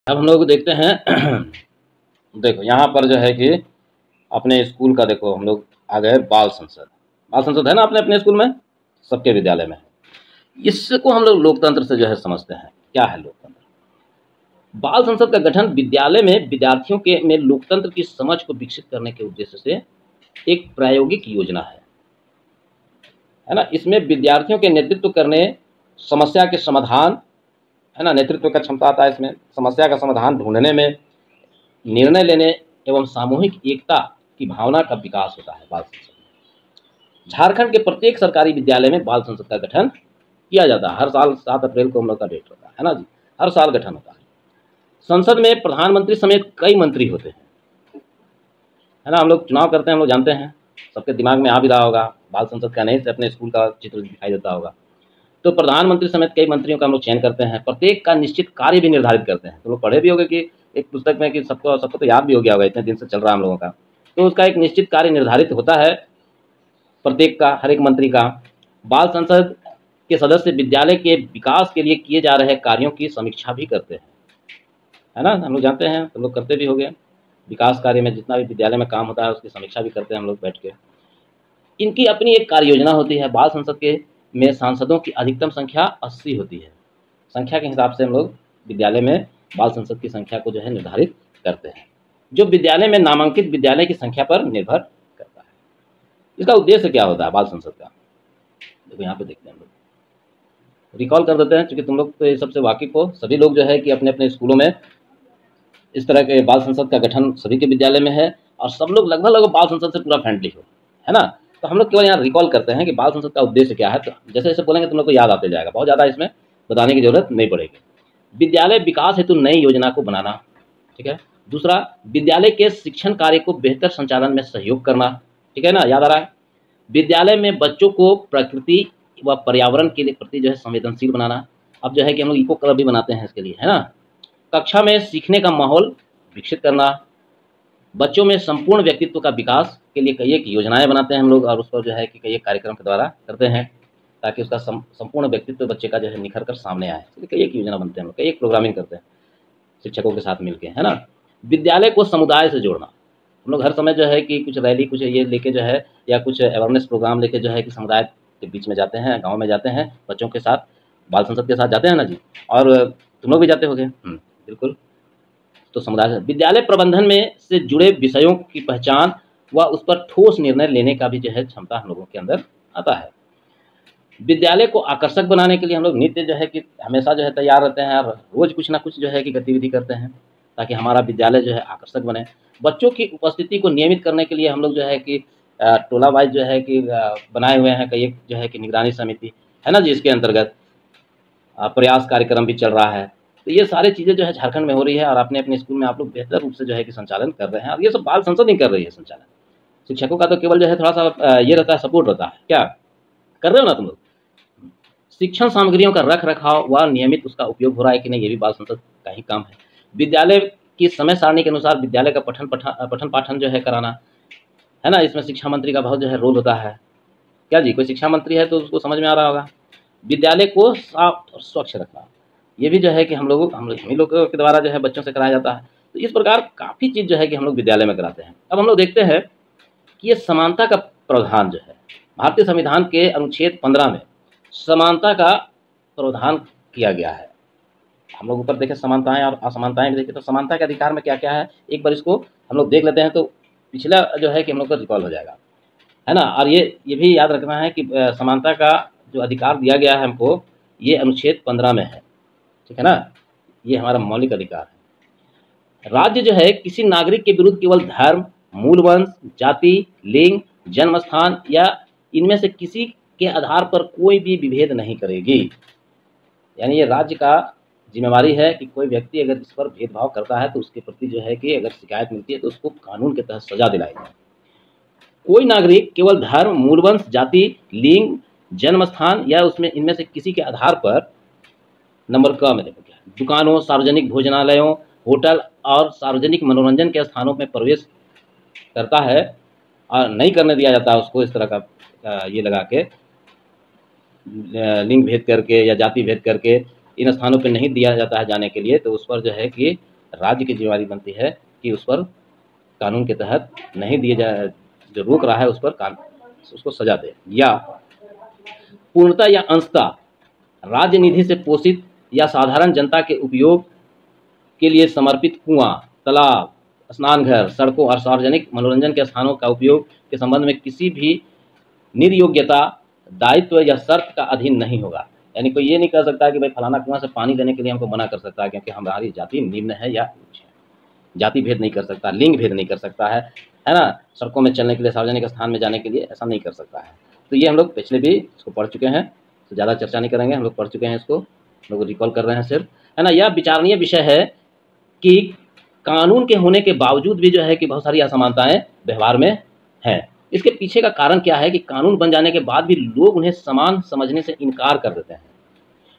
अब हम लोग देखते हैं देखो यहाँ पर जो है कि अपने स्कूल का देखो हम लोग आ गए बाल संसद। बाल संसद है ना अपने अपने स्कूल में, सबके विद्यालय में है। इसको हम लोग लोकतंत्र से जो है समझते हैं। क्या है लोकतंत्र? बाल संसद का गठन विद्यालय में विद्यार्थियों के में लोकतंत्र की समझ को विकसित करने के उद्देश्य से एक प्रायोगिक योजना है ना। इसमें विद्यार्थियों के नेतृत्व करने, समस्या के समाधान, है ना, नेतृत्व का क्षमता आता है इसमें, समस्या का समाधान ढूंढने में, निर्णय लेने एवं सामूहिक एकता की भावना का विकास होता है बाल संसद में। झारखंड के प्रत्येक सरकारी विद्यालय में बाल संसद का गठन किया जाता है। हर साल 7 अप्रैल को हम लोग का डेट होता है ना जी, हर साल गठन होता है। संसद में प्रधानमंत्री समेत कई मंत्री होते हैं, है ना। हम लोग चुनाव करते हैं, हम लोग जानते हैं, सबके दिमाग में आ भी रहा होगा। बाल संसद का नहीं से अपने स्कूल का चित्र दिखाई देता होगा। तो प्रधानमंत्री समेत कई मंत्रियों का हम लोग चयन करते हैं, प्रत्येक का निश्चित कार्य भी निर्धारित करते हैं। तो लोग पढ़े भी होंगे कि एक पुस्तक में कि सबको सबको तो याद भी हो गया होगा, इतने दिन से चल रहा है हम लोगों का। तो उसका एक निश्चित कार्य निर्धारित होता है प्रत्येक का, हर एक मंत्री का। बाल संसद के सदस्य विद्यालय के विकास के लिए किए जा रहे कार्यों की समीक्षा भी करते हैं, है ना। हम लोग जानते हैं, तो लोग करते भी हो गए। विकास कार्य में जितना भी विद्यालय में काम होता है उसकी समीक्षा भी करते हैं हम लोग बैठ के। इनकी अपनी एक कार्य योजना होती है। बाल संसद के में सांसदों की अधिकतम संख्या 80 होती है। संख्या के हिसाब से हम लोग विद्यालय में बाल संसद की संख्या को जो है निर्धारित करते हैं, जो विद्यालय में नामांकित विद्यालय की संख्या पर निर्भर करता है। इसका उद्देश्य क्या होता है बाल संसद का? देखो यहाँ पे देखते हैं, हम लोग रिकॉल कर देते हैं, क्योंकि तुम लोग तो ये सबसे वाकिफ हो। सभी लोग जो है कि अपने अपने स्कूलों में इस तरह के बाल संसद का गठन सभी के विद्यालय में है, और सब लोग लगभग बाल संसद से पूरा फ्रेंडली हो, है ना। तो हम लोग केवल यहाँ रिकॉल करते हैं कि बाल संसद का उद्देश्य क्या है। तो जैसे जैसे बोलेंगे तुम लोग को याद आते जाएगा, बहुत ज़्यादा इसमें बताने की जरूरत नहीं पड़ेगी। विद्यालय विकास हेतु नई योजना को बनाना, ठीक है। दूसरा, विद्यालय के शिक्षण कार्य को बेहतर संचालन में सहयोग करना, ठीक है ना, याद आ रहा है। विद्यालय में बच्चों को प्रकृति व पर्यावरण के लिए प्रति जो है संवेदनशील बनाना। अब जो है कि हम लोग इको क्लब भी बनाते हैं इसके लिए, है ना। कक्षा में सीखने का माहौल विकसित करना। बच्चों में संपूर्ण व्यक्तित्व का विकास के लिए कई एक योजनाएं बनाते हैं हम लोग, और उस पर जो है कि कई एक कार्यक्रम के द्वारा करते हैं, ताकि उसका संपूर्ण व्यक्तित्व बच्चे का जो है निखर कर सामने आए। इसलिए कई एक योजना बनते हैं हम लोग, कई एक प्रोग्रामिंग करते हैं शिक्षकों के साथ मिलकर, है ना। विद्यालय को समुदाय से जोड़ना। हम लोग हर समय जो है कि कुछ रैली, कुछ ये लेके जो है, या कुछ अवेयरनेस प्रोग्राम लेके जो है कि समुदाय के बीच में जाते हैं, गाँव में जाते हैं, बच्चों के साथ, बाल संसद के साथ जाते हैं ना जी। और तुम लोग भी जाते होगे, बिल्कुल। तो समुदाय, विद्यालय प्रबंधन में से जुड़े विषयों की पहचान व उस पर ठोस निर्णय लेने का भी जो है क्षमता हम लोगों के अंदर आता है। विद्यालय को आकर्षक बनाने के लिए हम लोग नित्य जो है कि हमेशा जो है तैयार रहते हैं, और रोज कुछ ना कुछ जो है कि गतिविधि करते हैं, ताकि हमारा विद्यालय जो है आकर्षक बने। बच्चों की उपस्थिति को नियमित करने के लिए हम लोग जो है कि टोला वाइज जो है कि बनाए हुए हैं कई एक जो है कि निगरानी समिति, है ना जी। इसके अंतर्गत प्रयास कार्यक्रम भी चल रहा है। तो ये सारी चीज़ें जो है झारखंड में हो रही है, और अपने अपने स्कूल में आप लोग बेहतर रूप से जो है कि संचालन कर रहे हैं। और ये सब बाल संसद ही कर रही है संचालन। शिक्षकों का तो केवल जो है थोड़ा सा ये रहता है, सपोर्ट रहता है। क्या कर रहे हो ना तुम लोग? शिक्षण सामग्रियों का रख रखाव व नियमित उसका उपयोग हो रहा है कि नहीं, ये भी बाल संसद का ही काम है। विद्यालय की समय सारणी के अनुसार विद्यालय का पठन पाठन जो है कराना, है ना। इसमें शिक्षा मंत्री का बहुत जो है रोल होता है। क्या जी, कोई शिक्षा मंत्री है तो उसको समझ में आ रहा होगा। विद्यालय को साफ और स्वच्छ रखना, ये भी जो है कि हम ही लोगों के द्वारा जो है बच्चों से कराया जाता है। तो इस प्रकार काफ़ी चीज़ जो है कि हम लोग विद्यालय में कराते हैं। अब हम लोग देखते हैं कि ये समानता का प्रावधान जो है भारतीय संविधान के अनुच्छेद 15 में समानता का प्रावधान किया गया है। हम लोग ऊपर देखें समानताएं और असमानताएं भी देखें, तो समानता के अधिकार में क्या क्या है एक बार इसको हम लोग देख लेते हैं, तो पिछला जो है कि हम लोग का रिकॉल हो जाएगा, है ना। और ये भी याद रखना है कि समानता का जो अधिकार दिया गया है हमको, ये अनुच्छेद 15 में है, ठीक है ना। ये हमारा मौलिक अधिकार है। राज्य जो है किसी नागरिक के विरुद्ध केवल धर्म, मूल वंश, जाति, लिंग, जन्म स्थान या इनमें से किसी के आधार पर कोई भी विभेद नहीं करेगी। यानी ये राज्य का जिम्मेवारी है कि कोई व्यक्ति अगर इस पर भेदभाव करता है तो उसके प्रति जो है कि अगर शिकायत मिलती है तो उसको कानून के तहत सजा दिलाई जाए। कोई नागरिक केवल धर्म, मूलवंश, जाति, लिंग, जन्म स्थान या उसमें इनमें से किसी के आधार पर, नंबर क में देखो क्या है, दुकानों, सार्वजनिक भोजनालयों, होटल और सार्वजनिक मनोरंजन के स्थानों में प्रवेश करता है और नहीं करने दिया जाता है उसको इस तरह का ये लगा के, लिंग भेद करके या जाति भेद करके इन स्थानों पर नहीं दिया जाता है जाने के लिए, तो उस पर जो है कि राज्य की जिम्मेदारी बनती है कि उस पर कानून के तहत नहीं दिए जाए, जो रोक रहा है उस पर उसको सजा दे, या पूर्णतः या अंशतः राज्य निधि से पोषित या साधारण जनता के उपयोग के लिए समर्पित कुआं, तालाब, स्नानघर, सड़कों और सार्वजनिक मनोरंजन के स्थानों का उपयोग के संबंध में किसी भी निर्योग्यता, दायित्व या शर्त का अधीन नहीं होगा। यानी कोई ये नहीं कर सकता कि भाई फलाना कुआं से पानी लेने के लिए हमको मना कर सकता है क्योंकि हमारी जाति निम्न है या उच्च है। जाति भेद नहीं कर सकता, लिंग भेद नहीं कर सकता है ना। सड़कों में चलने के लिए, सार्वजनिक स्थान में जाने के लिए ऐसा नहीं कर सकता है। तो ये हम लोग पिछले भी इसको पढ़ चुके हैं, तो ज़्यादा चर्चा नहीं करेंगे, हम लोग पढ़ चुके हैं इसको, हम लोग रिकॉल कर रहे हैं सिर्फ, है ना। यह विचारणीय विषय है कि कानून के होने के बावजूद भी जो है कि बहुत सारी असमानताएं व्यवहार में हैं। इसके पीछे का कारण क्या है कि कानून बन जाने के बाद भी लोग उन्हें समान समझने से इनकार कर देते हैं।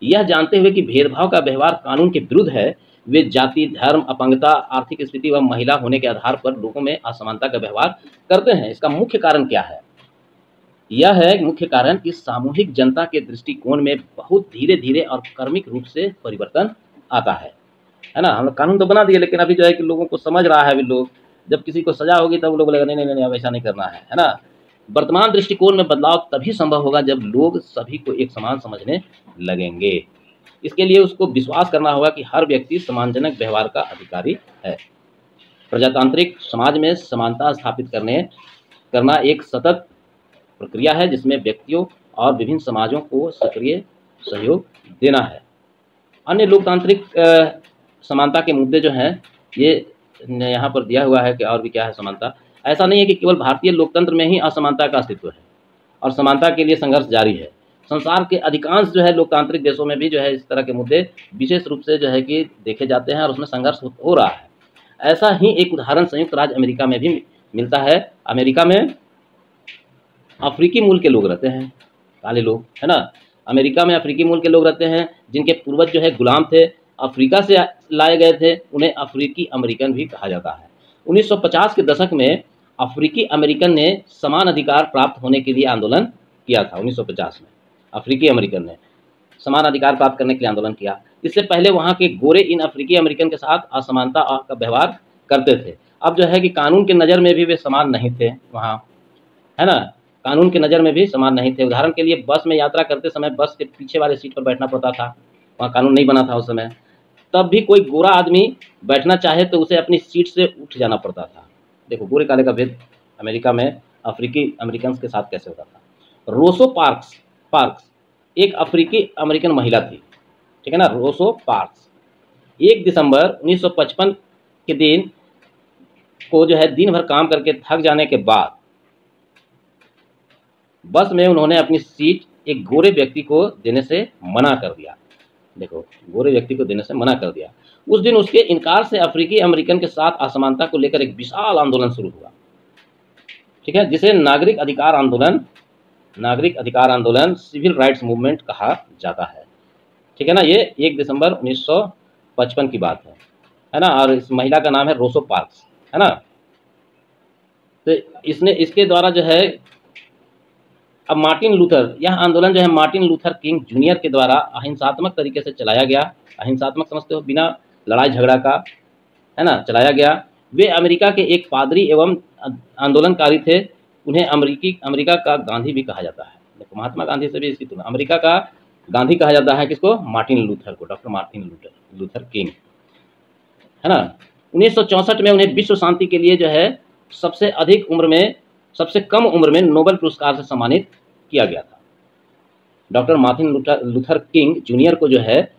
यह जानते हुए कि भेदभाव का व्यवहार कानून के विरुद्ध है, वे जाति, धर्म, अपंगता, आर्थिक स्थिति व महिला होने के आधार पर लोगों में असमानता का व्यवहार करते हैं। इसका मुख्य कारण क्या है? यह है मुख्य कारण कि सामूहिक जनता के दृष्टिकोण में बहुत धीरे धीरे और क्रमिक रूप से परिवर्तन आता है ना। हम लोग कानून तो बना दिए, लेकिन अभी जो है कि लोगों को समझ रहा है, अभी लोग जब किसी को सजा होगी तब लोग बोलेगा नहीं नहीं नहीं अब ऐसा नहीं करना है ना। वर्तमान दृष्टिकोण में बदलाव तभी संभव होगा जब लोग सभी को एक समान समझने लगेंगे। इसके लिए उसको विश्वास करना होगा कि हर व्यक्ति सम्मानजनक व्यवहार का अधिकारी है। प्रजातांत्रिक समाज में समानता स्थापित करना एक सतत प्रक्रिया है जिसमें व्यक्तियों और विभिन्न समाजों को सक्रिय सहयोग देना है। अन्य लोकतांत्रिक समानता के मुद्दे जो हैं ये यहाँ पर दिया हुआ है कि और भी क्या है समानता। ऐसा नहीं है कि केवल भारतीय लोकतंत्र में ही असमानता का अस्तित्व है और समानता के लिए संघर्ष जारी है। संसार के अधिकांश जो है लोकतांत्रिक देशों में भी जो है इस तरह के मुद्दे विशेष रूप से जो है कि देखे जाते हैं और उसमें संघर्ष हो रहा है। ऐसा ही एक उदाहरण संयुक्त राज्य अमेरिका में भी मिलता है। अमेरिका में अफ्रीकी मूल के लोग रहते हैं, काले लोग, है ना। अमेरिका में अफ्रीकी मूल के लोग रहते हैं जिनके पूर्वज जो है गुलाम थे, अफ्रीका से लाए गए थे, उन्हें अफ्रीकी अमेरिकन भी कहा जाता है। 1950 के दशक में अफ्रीकी अमेरिकन ने समान अधिकार प्राप्त होने के लिए आंदोलन किया था। 1950 में अफ्रीकी अमेरिकन ने समान अधिकार प्राप्त करने के लिए आंदोलन किया। इससे पहले वहाँ के गोरे इन अफ्रीकी अमेरिकन के साथ असमानता का व्यवहार करते थे। अब जो है कि कानून के नज़र में भी वे समान नहीं थे वहाँ, है ना। कानून के नज़र में भी समान नहीं थे। उदाहरण के लिए बस में यात्रा करते समय बस के पीछे वाले सीट पर बैठना पड़ता था, वहाँ कानून नहीं बना था उस समय। तब भी कोई गोरा आदमी बैठना चाहे तो उसे अपनी सीट से उठ जाना पड़ता था। देखो गोरे काले का भेद अमेरिका में अफ्रीकी अमेरिकन के साथ कैसे होता था। रोसो पार्क्स एक अफ्रीकी अमेरिकन महिला थी, ठीक है ना। रोसो पार्क्स 1 दिसंबर 1955 के दिन को जो है दिन भर काम करके थक जाने के बाद बस में उन्होंने अपनी सीट एक गोरे व्यक्ति को देने से मना कर दिया। देखो गोरे व्यक्ति को देने से मना कर दिया। उस दिन उसके इनकार से अफ्रीकी अमेरिकन के साथ असमानता को लेकर एक विशाल आंदोलन शुरू हुआ, ठीक है, जिसे नागरिक अधिकार आंदोलन सिविल राइट्स मूवमेंट कहा जाता है, ठीक है ना। ये 1 दिसंबर 1955 की बात है ना। और इस महिला का नाम है रोसो पार्क्स, है ना। तो इसके द्वारा जो है अब मार्टिन लूथर, यह आंदोलन जो है मार्टिन लूथर किंग जूनियर के द्वारा अहिंसात्मक तरीके से चलाया गया। अहिंसात्मक समझते हो, बिना लड़ाई झगड़ा का, है ना, चलाया गया। वे अमेरिका के एक पादरी एवं आंदोलनकारी थे। उन्हें अमेरिका का गांधी भी कहा जाता है। देखो महात्मा गांधी से भी इसकी तुलना, अमेरिका का गांधी कहा जाता है किसको? मार्टिन लूथर को, डॉक्टर मार्टिन लूथर किंग, है ना। 1964 में उन्हें विश्व शांति के लिए जो है सबसे कम उम्र में नोबेल पुरस्कार से सम्मानित किया गया था। Doctor Martin Luther king junior को जो है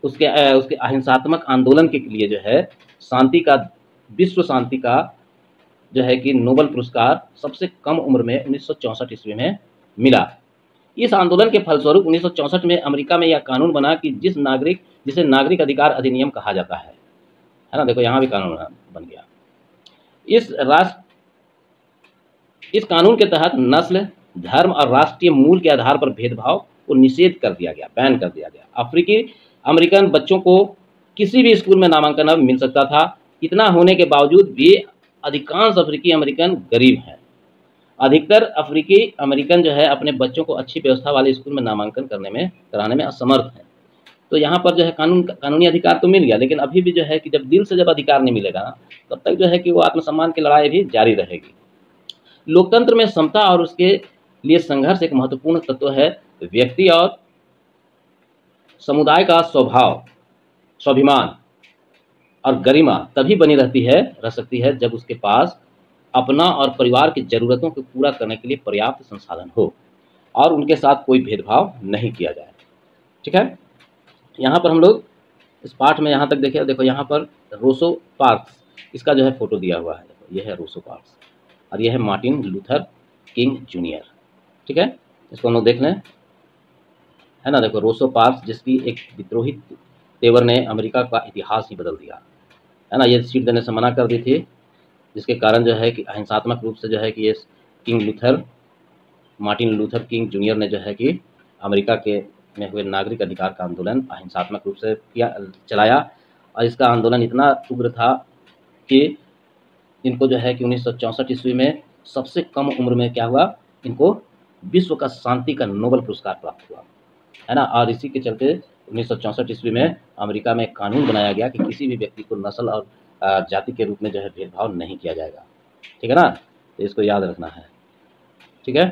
उसके अहिंसात्मक आंदोलन के लिए जो है विश्व शांति का जो है कि नोबेल पुरस्कार सबसे कम उम्र में 1964 ईस्वी में मिला। इस आंदोलन के फलस्वरूप 1964 में अमेरिका में यह कानून बना कि जिसे नागरिक अधिकार अधिनियम कहा जाता है ना। देखो यहाँ भी कानून बन गया। इस कानून के तहत नस्ल, धर्म और राष्ट्रीय मूल के आधार पर भेदभाव को निषेध कर दिया गया, बैन कर दिया गया। अफ्रीकी अमेरिकन बच्चों को किसी भी स्कूल में नामांकन अब मिल सकता था। इतना होने के बावजूद भी अधिकांश अफ्रीकी अमेरिकन गरीब हैं। अधिकतर अफ्रीकी अमेरिकन जो है अपने बच्चों को अच्छी व्यवस्था वाले स्कूल में नामांकन कराने में असमर्थ हैं। तो यहाँ पर जो है कानूनी अधिकार तो मिल गया, लेकिन अभी भी जो है कि जब दिल से जब अधिकार नहीं मिलेगा ना, तब तक जो है कि वो आत्मसम्मान की लड़ाई भी जारी रहेगी। लोकतंत्र में समता और उसके लिए संघर्ष एक महत्वपूर्ण तत्व है। व्यक्ति और समुदाय का स्वाभिमान और गरिमा तभी बनी रह सकती है जब उसके पास अपना और परिवार की ज़रूरतों को पूरा करने के लिए पर्याप्त संसाधन हो और उनके साथ कोई भेदभाव नहीं किया जाए। ठीक है, यहाँ पर हम लोग इस पाठ में यहाँ तक देखें। देखो यहाँ पर रोसो पार्क्स, इसका जो है फोटो दिया हुआ है। देखो ये है रोसो पार्क्स और ये है मार्टिन लूथर किंग जूनियर। ठीक है, इसको हम लोग देख लें, है ना। देखो रोसो पार्क्स, जिसकी एक विद्रोही तेवर ने अमेरिका का इतिहास ही बदल दिया, है ना। ये सीट देने से मना कर दी थी, जिसके कारण जो है कि अहिंसात्मक रूप से जो है कि ये मार्टिन लूथर किंग जूनियर ने जो है कि अमेरिका के में हुए नागरिक अधिकार का आंदोलन अहिंसात्मक रूप से चलाया। और इसका आंदोलन इतना उग्र था कि इनको जो है कि 1964 ईस्वी में सबसे कम उम्र में क्या हुआ, इनको विश्व का शांति का नोबेल पुरस्कार प्राप्त हुआ, है ना। और इसी के चलते 1964 ईस्वी में अमेरिका में कानून बनाया गया कि किसी भी व्यक्ति को नस्ल और जाति के रूप में जो है भेदभाव नहीं किया जाएगा। ठीक है ना, तो इसको याद रखना है। ठीक है।